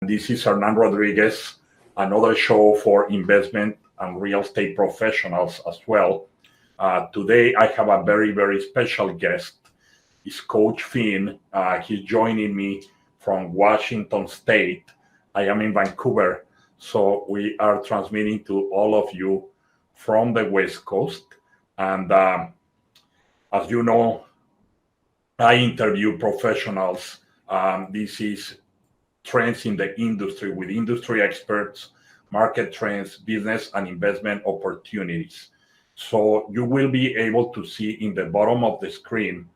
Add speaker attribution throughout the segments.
Speaker 1: This is Hernan Rodriguez, another show for investment and real estate professionals as well. Today, I have a very, very special guest. It's Coach Finn. He's joining me from Washington State. I am in Vancouver, so we are transmitting to all of you from the West Coast. And as you know, I interview professionals. This is trends in the industry with industry experts, market trends, business and investment opportunities. So you will be able to see in the bottom of the screen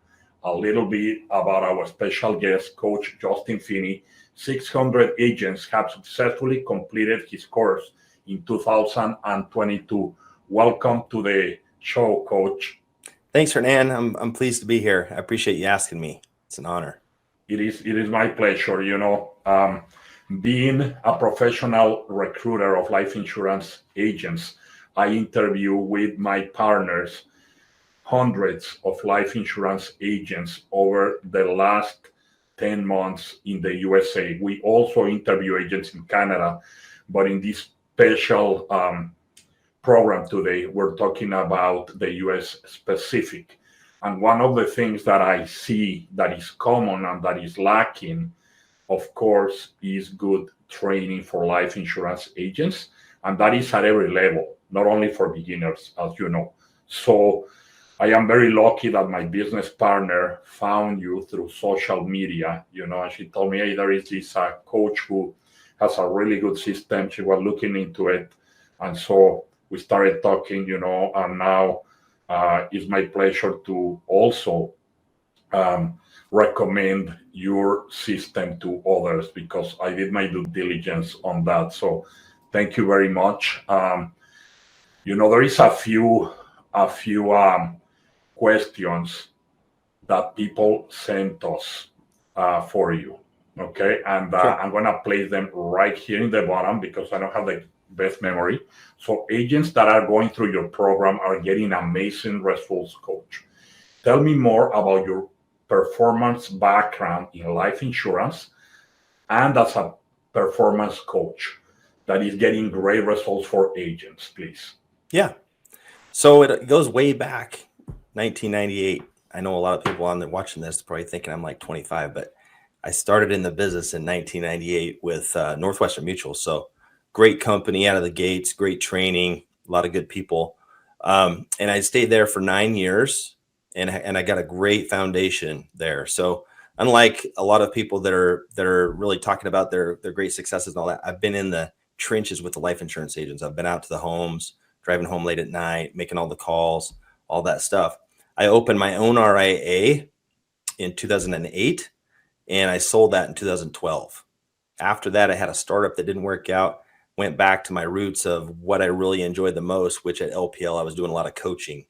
Speaker 1: a little bit about our special guest, Coach Justin Finney. 600 agents have successfully completed his course in 2022. Welcome to the show, Coach.
Speaker 2: Thanks, Hernan. I'm pleased to be here. I appreciate you asking me. It's an honor.
Speaker 1: It is my pleasure. Being a professional recruiter of life insurance agents, I interview with my partners hundreds of life insurance agents over the last 10 months in the USA. We also interview agents in Canada, but in this special program today, we're talking about the US specific. And one of the things that I see that is common and that is lacking, of course, is good training for life insurance agents. And that is at every level, not only for beginners, as you know. So I am very lucky that my business partner found you through social media, and she told me, hey, there is this coach who has a really good system. She was looking into it. And so we started talking, and now it's my pleasure to also recommend your system to others because I did my due diligence on that. So thank you very much. There is a few questions that people sent us for you. Okay. And
Speaker 2: Sure.
Speaker 1: I'm going to place them right here in the bottom because I don't have the best memory. So agents that are going through your program are getting amazing results, Coach. Tell me more about your performance background in life insurance and as a performance coach that is getting great results for agents, please.
Speaker 2: Yeah. So it goes way back, 1998. I know a lot of people on there watching this probably thinking I'm like 25, but I started in the business in 1998 with Northwestern Mutual. So great company out of the gates, great training, a lot of good people. And I stayed there for 9 years and I got a great foundation there. So unlike a lot of people that are really talking about their great successes and all that, I've been in the trenches with the life insurance agents. I've been out to the homes, driving home late at night, making all the calls, all that stuff. I opened my own RIA in 2008 and I sold that in 2012. After that, I had a startup that didn't work out, went back to my roots of what I really enjoyed the most, which at LPL, I was doing a lot of coaching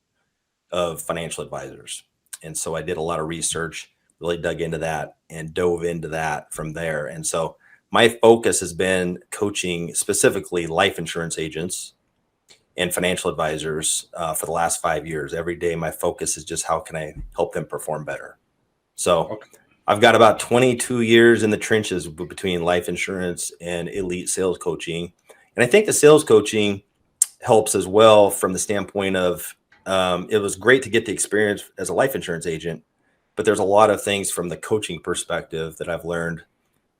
Speaker 2: of financial advisors. And so I did a lot of research, really dug into that and dove into that from there. And so my focus has been coaching specifically life insurance agents and financial advisors for the last 5 years. Every day, my focus is just how can I help them perform better? So okay. I've got about 22 years in the trenches between life insurance and elite sales coaching. And I think the sales coaching helps as well from the standpoint of it was great to get the experience as a life insurance agent, but there's a lot of things from the coaching perspective that I've learned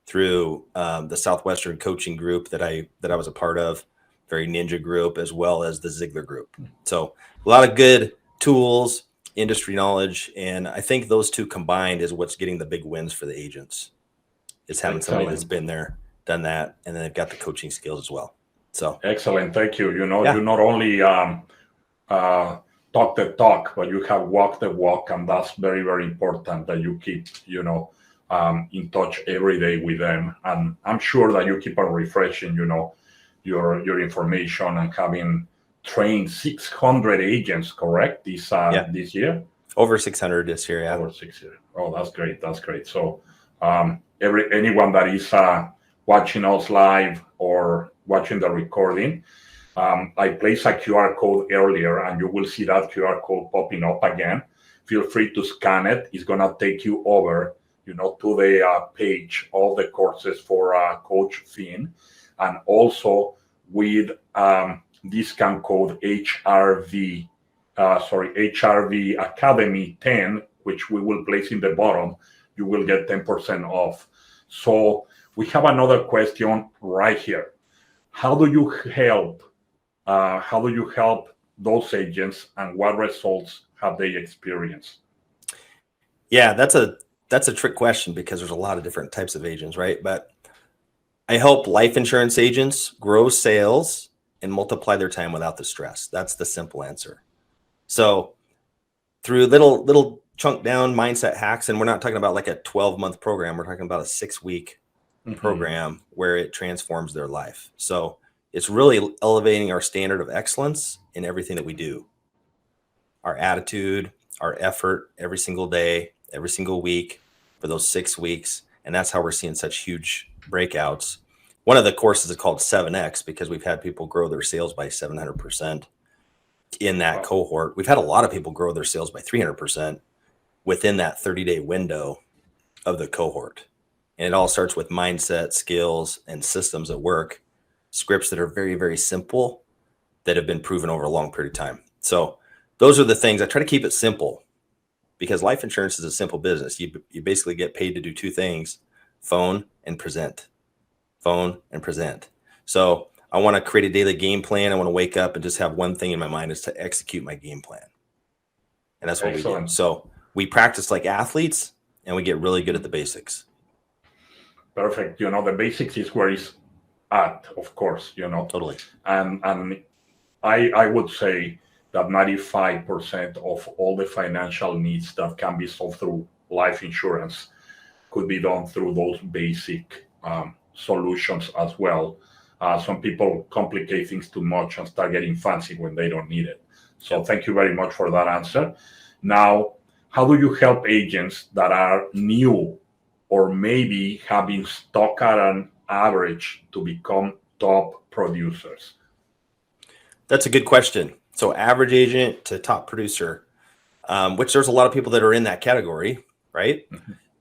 Speaker 2: through the Southwestern coaching group that I was a part of, very ninja group, as well as the Ziegler group. So a lot of good tools, industry knowledge, and I think those two combined is what's getting the big wins for the agents. Is having someone that's been there, done that, and then they've got the coaching skills as well. So
Speaker 1: excellent, thank you. You not only talk the talk, but you have walked the walk, and that's very, very important that you keep, in touch every day with them. And I'm sure that you keep on refreshing, your information and having trained 600 agents, correct? This year?
Speaker 2: Over 600 this year, yeah.
Speaker 1: Over 600. Oh, that's great. That's great. So anyone that is watching us live or watching the recording, I placed a QR code earlier, and you will see that QR code popping up again. Feel free to scan it. It's going to take you over to the page of the courses for Coach Finn, and also with discount code HRV Academy 10, which we will place in the bottom, you will get 10% off. So we have another question right here. How do you help those agents, and what results have they experienced?
Speaker 2: Yeah, that's a trick question because there's a lot of different types of agents, right? But I help life insurance agents grow sales and multiply their time without the stress. That's the simple answer. So through little chunk down mindset hacks, and we're not talking about like a 12-month program. We're talking about a 6-week program where it transforms their life. So it's really elevating our standard of excellence in everything that we do. Our attitude, our effort every single day, every single week for those 6 weeks. And that's how we're seeing such huge breakouts. One of the courses is called 7X because we've had people grow their sales by 700% in that cohort. We've had a lot of people grow their sales by 300% within that 30-day window of the cohort. And it all starts with mindset, skills, and systems at work, scripts that are very, very simple that have been proven over a long period of time. So those are the things. I try to keep it simple because life insurance is a simple business. You basically get paid to do 2 things: phone and present. Phone and present. So I want to create a daily game plan. I want to wake up and just have one thing in my mind, is to execute my game plan. And that's what we do. So we practice like athletes and we get really good at the basics.
Speaker 1: Perfect. The basics is where it's at, of course,
Speaker 2: Totally.
Speaker 1: And I would say that 95% of all the financial needs that can be solved through life insurance could be done through those basic solutions as well. Some people complicate things too much and start getting fancy when they don't need it. So thank you very much for that answer. Now, how do you help agents that are new or maybe have been stuck at an average to become top producers?
Speaker 2: That's a good question. So average agent to top producer, which there's a lot of people that are in that category, right?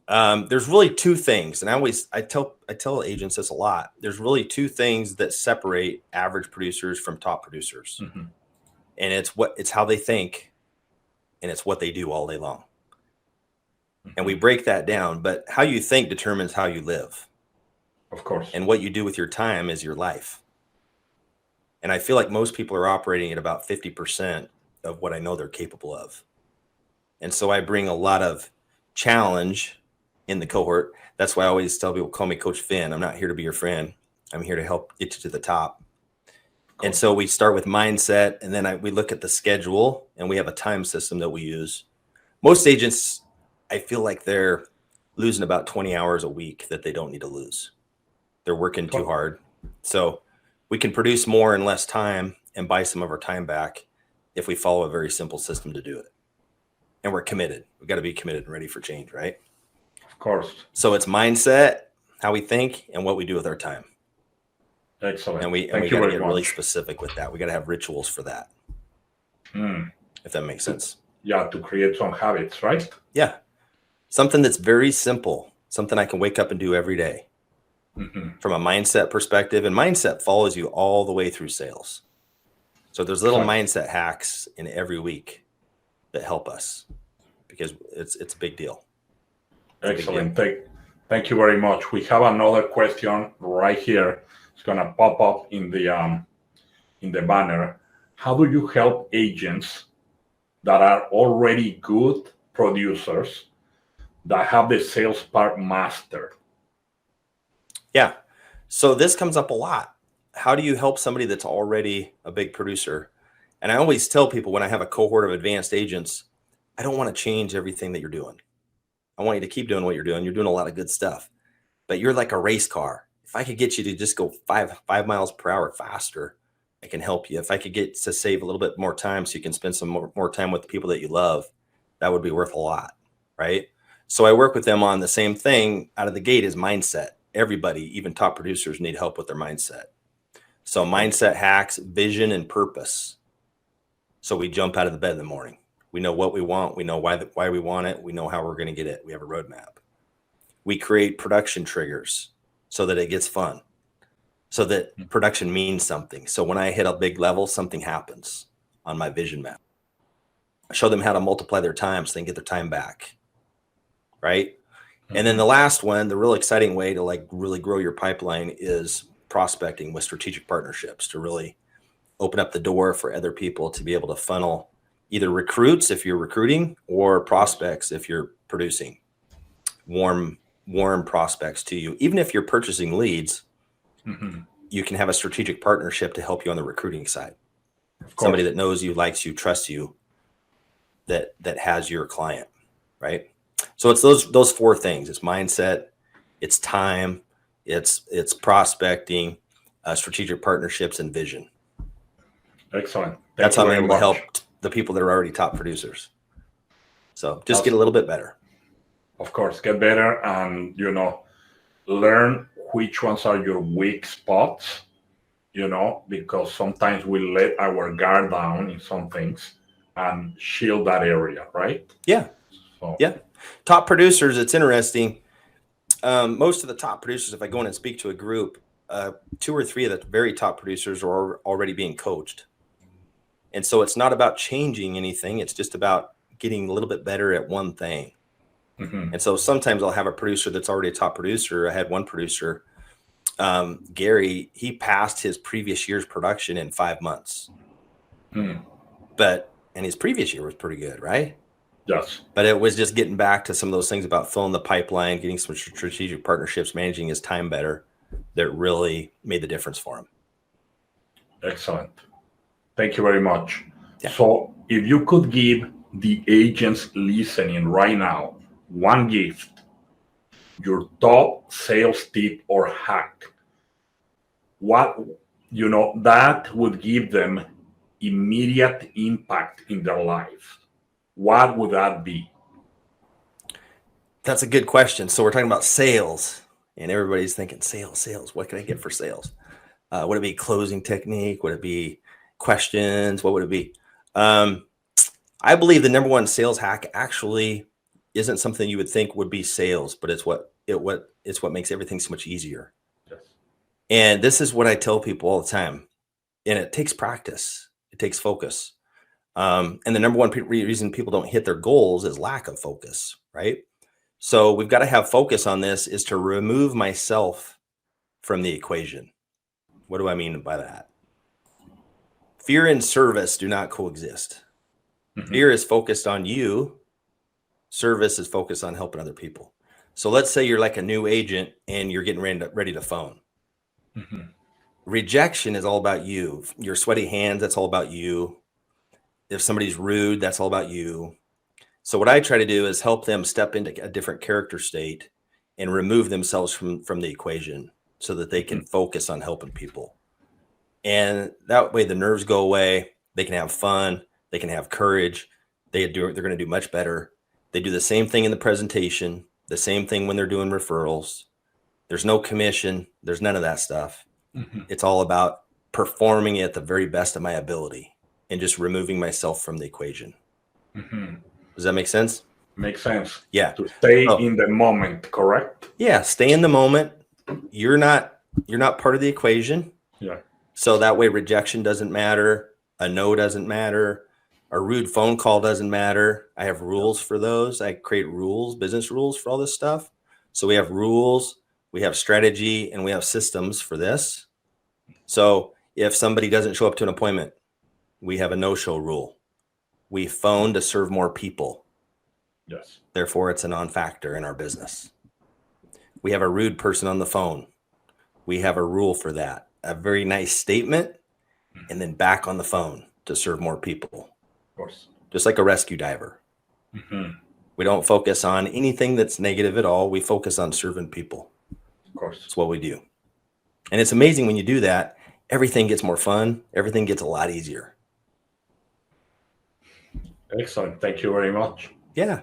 Speaker 2: There's really 2 things. And I tell agents this a lot. There's really 2 things that separate average producers from top producers. And it's how they think, and it's what they do all day long. And we break that down, but how you think determines how you live.
Speaker 1: Of course.
Speaker 2: And what you do with your time is your life. And I feel like most people are operating at about 50% of what I know they're capable of. And so I bring a lot of challenge in the cohort. That's why I always tell people, call me Coach Finn. I'm not here to be your friend. I'm here to help get you to the top. Cool. And so we start with mindset, and then we look at the schedule, and we have a time system that we use. Most agents, I feel like they're losing about 20 hours a week that they don't need to lose. They're working too hard. So we can produce more in less time and buy some of our time back if we follow a very simple system to do it. And we're committed. We've got to be committed and ready for change, right?
Speaker 1: Of course.
Speaker 2: So it's mindset, how we think, and what we do with our time.
Speaker 1: Excellent.
Speaker 2: And we got to get really specific with that. We got to have rituals for that. If that makes sense.
Speaker 1: Yeah, to create some habits, right?
Speaker 2: Yeah. Something that's very simple, something I can wake up and do every day. From a mindset perspective, and mindset follows you all the way through sales. So there's little mindset hacks in every week that help us because it's a big deal.
Speaker 1: Excellent. Thank you very much. We have another question right here. It's going to pop up in the banner. How do you help agents that are already good producers that have the sales part mastered?
Speaker 2: Yeah. So this comes up a lot. How do you help somebody that's already a big producer? And I always tell people when I have a cohort of advanced agents, I don't want to change everything that you're doing. I want you to keep doing what you're doing. You're doing a lot of good stuff, but you're like a race car. If I could get you to just go 5 miles per hour faster, I can help you. If I could get to save a little bit more time so you can spend some more time with the people that you love, that would be worth a lot, right? So I work with them on the same thing out of the gate is mindset. Everybody, even top producers, need help with their mindset. So mindset hacks, vision, and purpose. So we jump out of the bed in the morning. We know what we want. We know why we want it. We know how we're going to get it. We have a roadmap. We create production triggers so that it gets fun, so that production means something. So when I hit a big level, something happens on my vision map. I show them how to multiply their time so they can get their time back, right? And then the last one, the real exciting way to like really grow your pipeline is prospecting with strategic partnerships, to really open up the door for other people to be able to funnel either recruits if you're recruiting, or prospects if you're producing warm prospects to you. Even if you're purchasing leads, you can have a strategic partnership to help you on the recruiting side. Somebody that knows you, likes you, trusts you, that has your client, right? So it's those four things. It's mindset, it's time, it's prospecting, strategic partnerships, and vision.
Speaker 1: Excellent.
Speaker 2: That's how I'm able to help the people that are already top producers. So just get a little bit better.
Speaker 1: Of course, get better, and learn which ones are your weak spots, because sometimes we let our guard down in some things, and shield that area, right?
Speaker 2: Yeah. So. Yeah. Top producers, it's interesting. Most of the top producers, if I go in and speak to a group, 2 or 3 of the very top producers are already being coached. And so it's not about changing anything. It's just about getting a little bit better at one thing. And so sometimes I'll have a producer that's already a top producer. I had one producer, Gary, he passed his previous year's production in 5 months. And his previous year was pretty good, right?
Speaker 1: Yes.
Speaker 2: But it was just getting back to some of those things about filling the pipeline, getting some strategic partnerships, managing his time better, that really made the difference for him.
Speaker 1: Excellent. Thank you very much.
Speaker 2: Yeah.
Speaker 1: So if you could give the agents listening right now one gift, your top sales tip or hack, what that would give them immediate impact in their life, what would that be?
Speaker 2: That's a good question. So we're talking about sales, and everybody's thinking sales. What can I get for sales? Would it be closing technique? Would it be questions? What would it be? I believe the number one sales hack actually isn't something you would think would be sales, but it's what makes everything so much easier.
Speaker 1: Yes.
Speaker 2: And this is what I tell people all the time. And it takes practice. It takes focus. And the number one reason people don't hit their goals is lack of focus, right? So we've got to have focus on this, is to remove myself from the equation. What do I mean by that? Fear and service do not coexist. Fear is focused on you. Service is focused on helping other people. So let's say you're like a new agent and you're getting ready to phone. Rejection is all about you. Your sweaty hands, that's all about you. If somebody's rude, that's all about you. So what I try to do is help them step into a different character state and remove themselves from the equation so that they can focus on helping people. And that way the nerves go away. They can have fun. They can have courage. They're going to do much better. They do the same thing in the presentation, the same thing when they're doing referrals. There's no commission. There's none of that stuff. It's all about performing at the very best of my ability and just removing myself from the equation. Does that make sense?
Speaker 1: Makes sense.
Speaker 2: Yeah.
Speaker 1: To stay in the moment, correct?
Speaker 2: Yeah. Stay in the moment. You're not part of the equation.
Speaker 1: Yeah.
Speaker 2: So that way rejection doesn't matter. A no doesn't matter. A rude phone call doesn't matter. I have rules for those. I create rules, business rules for all this stuff. So we have rules, we have strategy, and we have systems for this. So if somebody doesn't show up to an appointment, we have a no-show rule. We phone to serve more people.
Speaker 1: Yes.
Speaker 2: Therefore, it's a non-factor in our business. We have a rude person on the phone. We have a rule for that. A very nice statement, and then back on the phone to serve more people.
Speaker 1: Of course.
Speaker 2: Just like a rescue diver. We don't focus on anything that's negative at all. We focus on serving people.
Speaker 1: Of course.
Speaker 2: That's what we do. And it's amazing when you do that, everything gets more fun. Everything gets a lot easier.
Speaker 1: Excellent. Thank you very much.
Speaker 2: Yeah.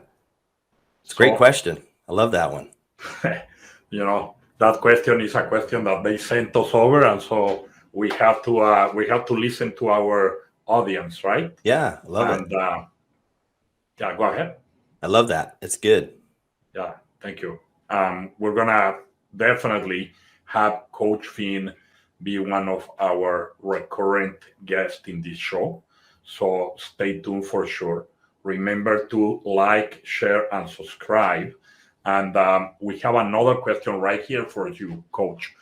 Speaker 2: It's a great question. I love that one.
Speaker 1: That question is a question that they sent us over, and so we have to listen to our audience, right?
Speaker 2: Yeah, I love it.
Speaker 1: Yeah, go ahead.
Speaker 2: I love that. It's good.
Speaker 1: Yeah, thank you. we're gonna definitely have Coach Finn be one of our recurrent guests in this show. So stay tuned for sure. Remember to like, share, and subscribe. And we have another question right here for you, Coach.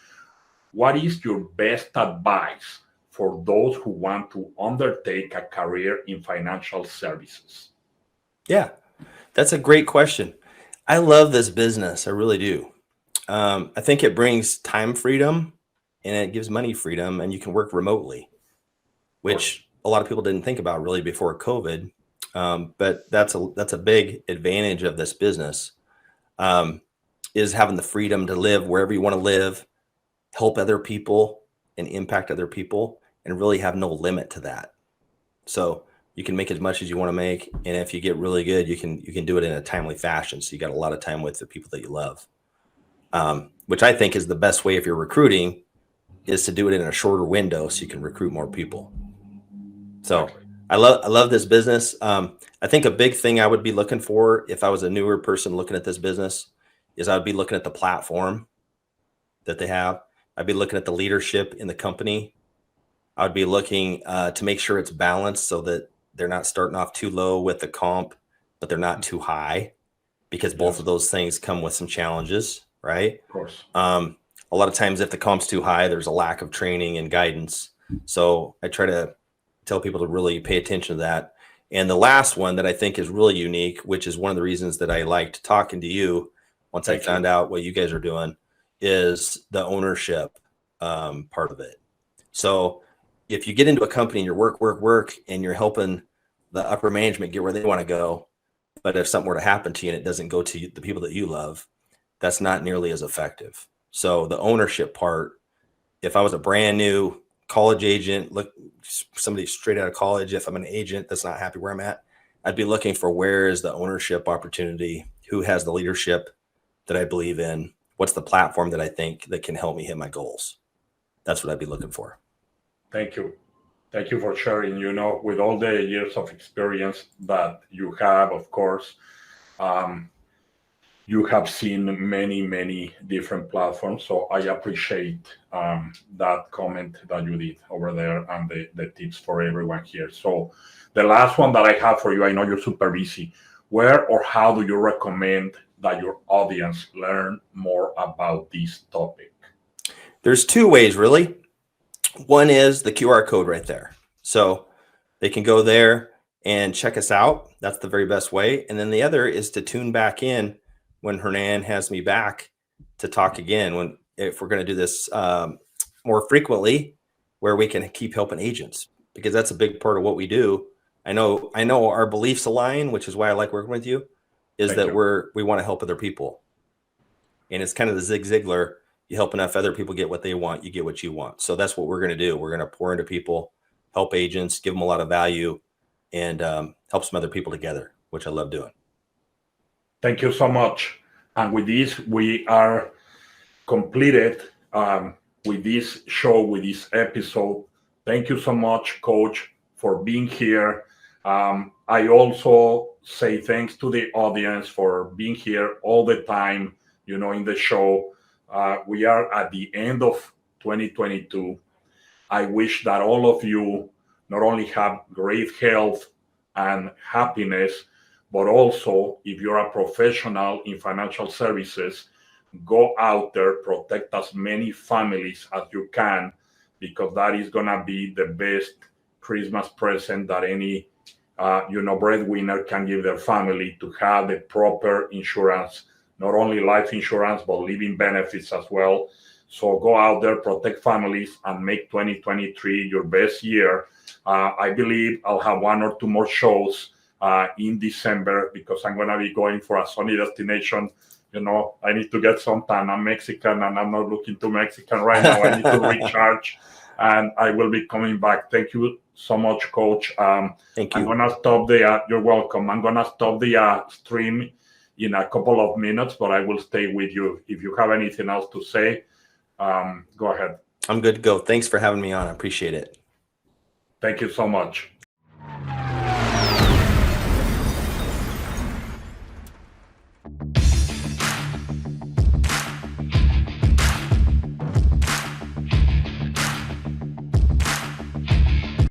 Speaker 1: What is your best advice for those who want to undertake a career in financial services?
Speaker 2: Yeah, that's a great question. I love this business. I really do. I think it brings time freedom and it gives money freedom, and you can work remotely, which a lot of people didn't think about really before COVID. But that's a big advantage of this business, is having the freedom to live wherever you want to live, help other people and impact other people, and really have no limit to that. So you can make as much as you want to make, and if you get really good, you can do it in a timely fashion. So you got a lot of time with the people that you love, which I think is the best way if you're recruiting, is to do it in a shorter window so you can recruit more people. So I love this business. I think a big thing I would be looking for if I was a newer person looking at this business is I would be looking at the platform that they have. I'd be looking at the leadership in the company. I would be looking to make sure it's balanced so that they're not starting off too low with the comp, but they're not too high, because both of those things come with some challenges, right?
Speaker 1: Of course.
Speaker 2: A lot of times if the comp's too high, there's a lack of training and guidance. So I try to tell people to really pay attention to that. And the last one that I think is really unique, which is one of the reasons that I liked talking to you once I found out what you guys are doing, is the ownership part of it. So if you get into a company and you're work, and you're helping the upper management get where they want to go, but if something were to happen to you and it doesn't go to the people that you love, that's not nearly as effective. So the ownership part, if I was a brand new college agent, look, somebody straight out of college, if I'm an agent that's not happy where I'm at, I'd be looking for where is the ownership opportunity, who has the leadership that I believe in, what's the platform that I think that can help me hit my goals. That's what I'd be looking for.
Speaker 1: Thank you. Thank you for sharing. With all the years of experience that you have, of course, you have seen many different platforms. So I appreciate that comment that you did over there and the tips for everyone here. So the last one that I have for you, I know you're super busy. Where or how do you recommend that your audience learn more about this topic?
Speaker 2: There's two ways, really. One is the QR code right there. So they can go there and check us out. That's the very best way. And then the other is to tune back in when Hernan has me back to talk again, if we're going to do this more frequently, where we can keep helping agents, because that's a big part of what we do. I know our beliefs align, which is why I like working with you, is that we want to help other people. And it's kind of the Zig Ziglar, you help enough other people get what they want, you get what you want. So that's what we're going to do. We're going to pour into people, help agents, give them a lot of value, and help some other people together, which I love doing.
Speaker 1: Thank you so much. And with this, we are completed with this show, with this episode. Thank you so much, Coach, for being here. I also say thanks to the audience for being here all the time, in the show. We are at the end of 2022. I wish that all of you not only have great health and happiness, but also, if you're a professional in financial services, go out there, protect as many families as you can, because that is going to be the best Christmas present that any breadwinner can give their family, to have the proper insurance, not only life insurance, but living benefits as well. So go out there, protect families, and make 2023 your best year. I believe I'll have one or two more shows in December, because I'm going to be going for a sunny destination. I need to get some tan. I'm Mexican and I'm not looking too Mexican right now. I need to recharge, and I will be coming back. Thank you so much, Coach.
Speaker 2: Thank you.
Speaker 1: I'm going to stop you're welcome. I'm going to stop the stream in a couple of minutes, but I will stay with you. If you have anything else to say, go ahead.
Speaker 2: I'm good to go. Thanks for having me on. I appreciate it.
Speaker 1: Thank you so much.